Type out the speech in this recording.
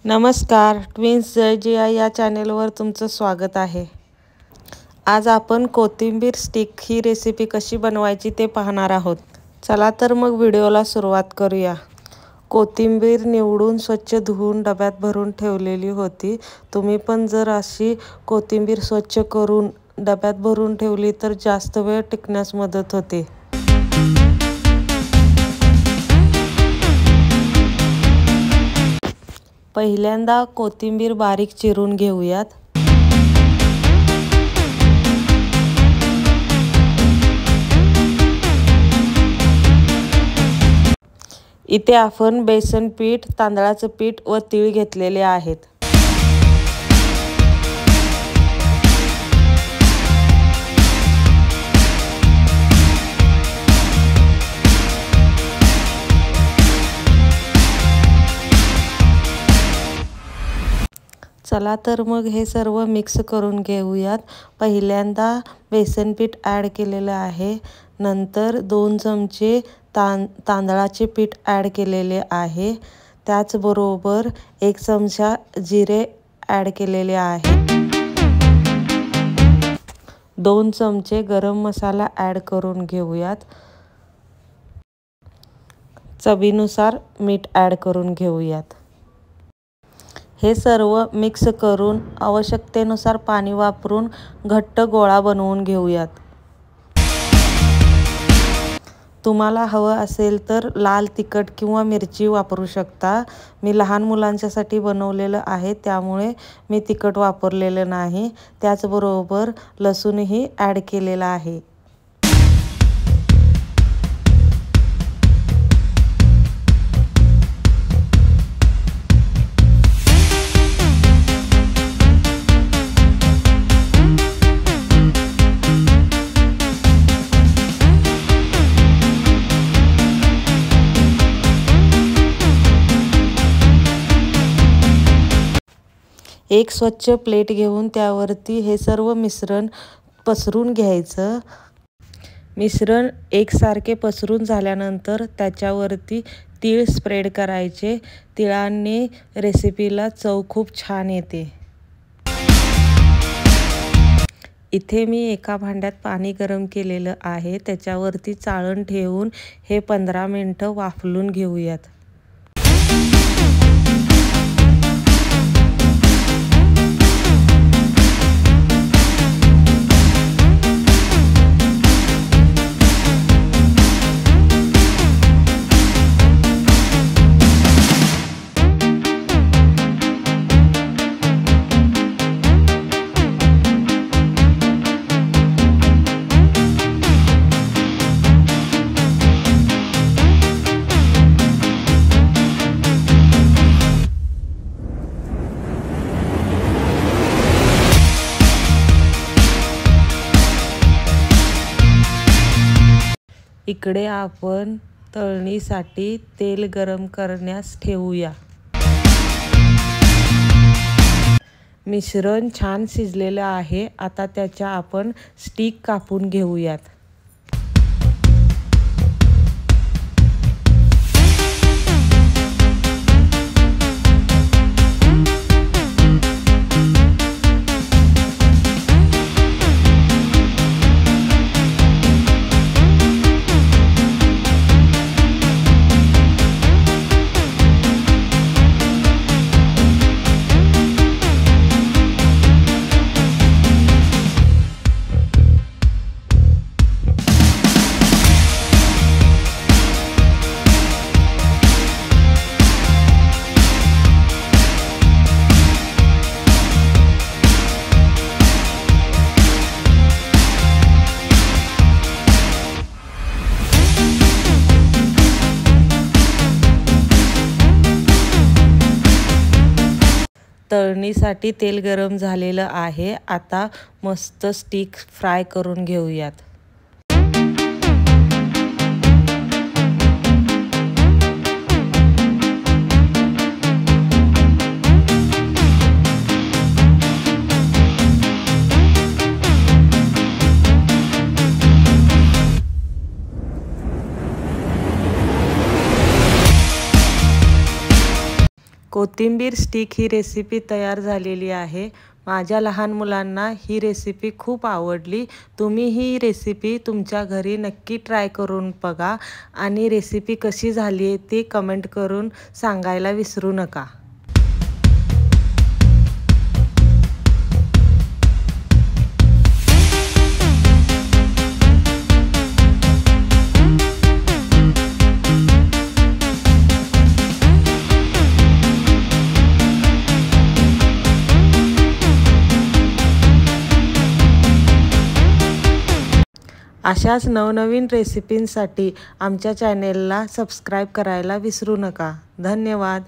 नमस्कार, ट्विन्स जय जिया या चॅनेलवर तुमचं स्वागत आहे। आज आपण कोथिंबीर स्टिक ही रेसिपी कशी बनवायची ते पाहणार आहोत। चला तर मग व्हिडिओला सुरुवात करूया। कोथिंबीर निवडून स्वच्छ धुवून डब्यात भरून ठेवलेली होती। तुम्ही पण जर अशी कोथिंबीर स्वच्छ करून डब्यात भरून ठेवली तर जास्त वेळ टिकण्यास मदत होते। पहिल्यांदा कोथिंबीर बारीक चिरून घेऊयात। इथे आपण बेसन पीठ, तांदळाचं पीठ व तीळ घेतलेले आहेत। चला तर मग हे सर्व मिक्स करून घेऊयात। पहिल्यांदा बेसन पीठ ॲड केलेलं आहे, नंतर 2 चमचे तांदळाचे पीठ ॲड केलेले आहे, त्याचबरोबर 1 चमचा जिरे ॲड केलेले आहे, 2 चमचे गरम मसाला ॲड करून घेऊयात, चवीनुसार मीठ ॲड करून घेऊयात। हे सर्व मिक्स करून आवश्यकतेनुसार पाणी वापरून घट्ट गोळा बनवून घेऊयात। तुम्हाला हवं असेल तर लाल तिखट किंवा मिरची वापरू शकता। मी लहान मुलांच्यासाठी बनवलेलं आहे, त्यामुळे मी तिखट वापरलेलं नाही। त्याचबरोबर लसूणही ॲड केलेला आहे। एक स्वच्छ प्लेट घेऊन त्यावरती हे सर्व मिश्रण पसरून घ्यायचं। मिश्रण एकसारखे पसरून झाल्यानंतर त्याच्यावरती तीळ स्प्रेड करायचे। तिळांनी रेसिपीला चव खूप छान येते। इथे मी एका भांड्यात पाणी गरम केलेलं आहे, त्याच्यावरती चाळण ठेवून हे 15 मिनिटं वाफलून घेऊयात। इकडे आपण तळणीसाठी तेल गरम करण्यास ठेवूया। मिश्रण छान शिजलेलं आहे, आता त्याच्या आपण स्टिक कापून घेऊयात। तळणीसाठी तेल गरम झालेलं आहे, आता मस्त स्टिक फ्राय करून घेऊयात। कोथिंबीर स्टिक ही रेसिपी तयार झालेली आहे। माझ्या लहान मुलांना ही रेसिपी खूप आवडली। तुम्ही ही रेसिपी तुमच्या घरी नक्की ट्राय करून बघा आणि रेसिपी कशी झाली आहे ती कमेंट करून सांगायला विसरू नका। अशाच नवनवीन रेसिपींसाठी आमच्या चॅनेलला सबस्क्राईब करायला विसरू नका। धन्यवाद।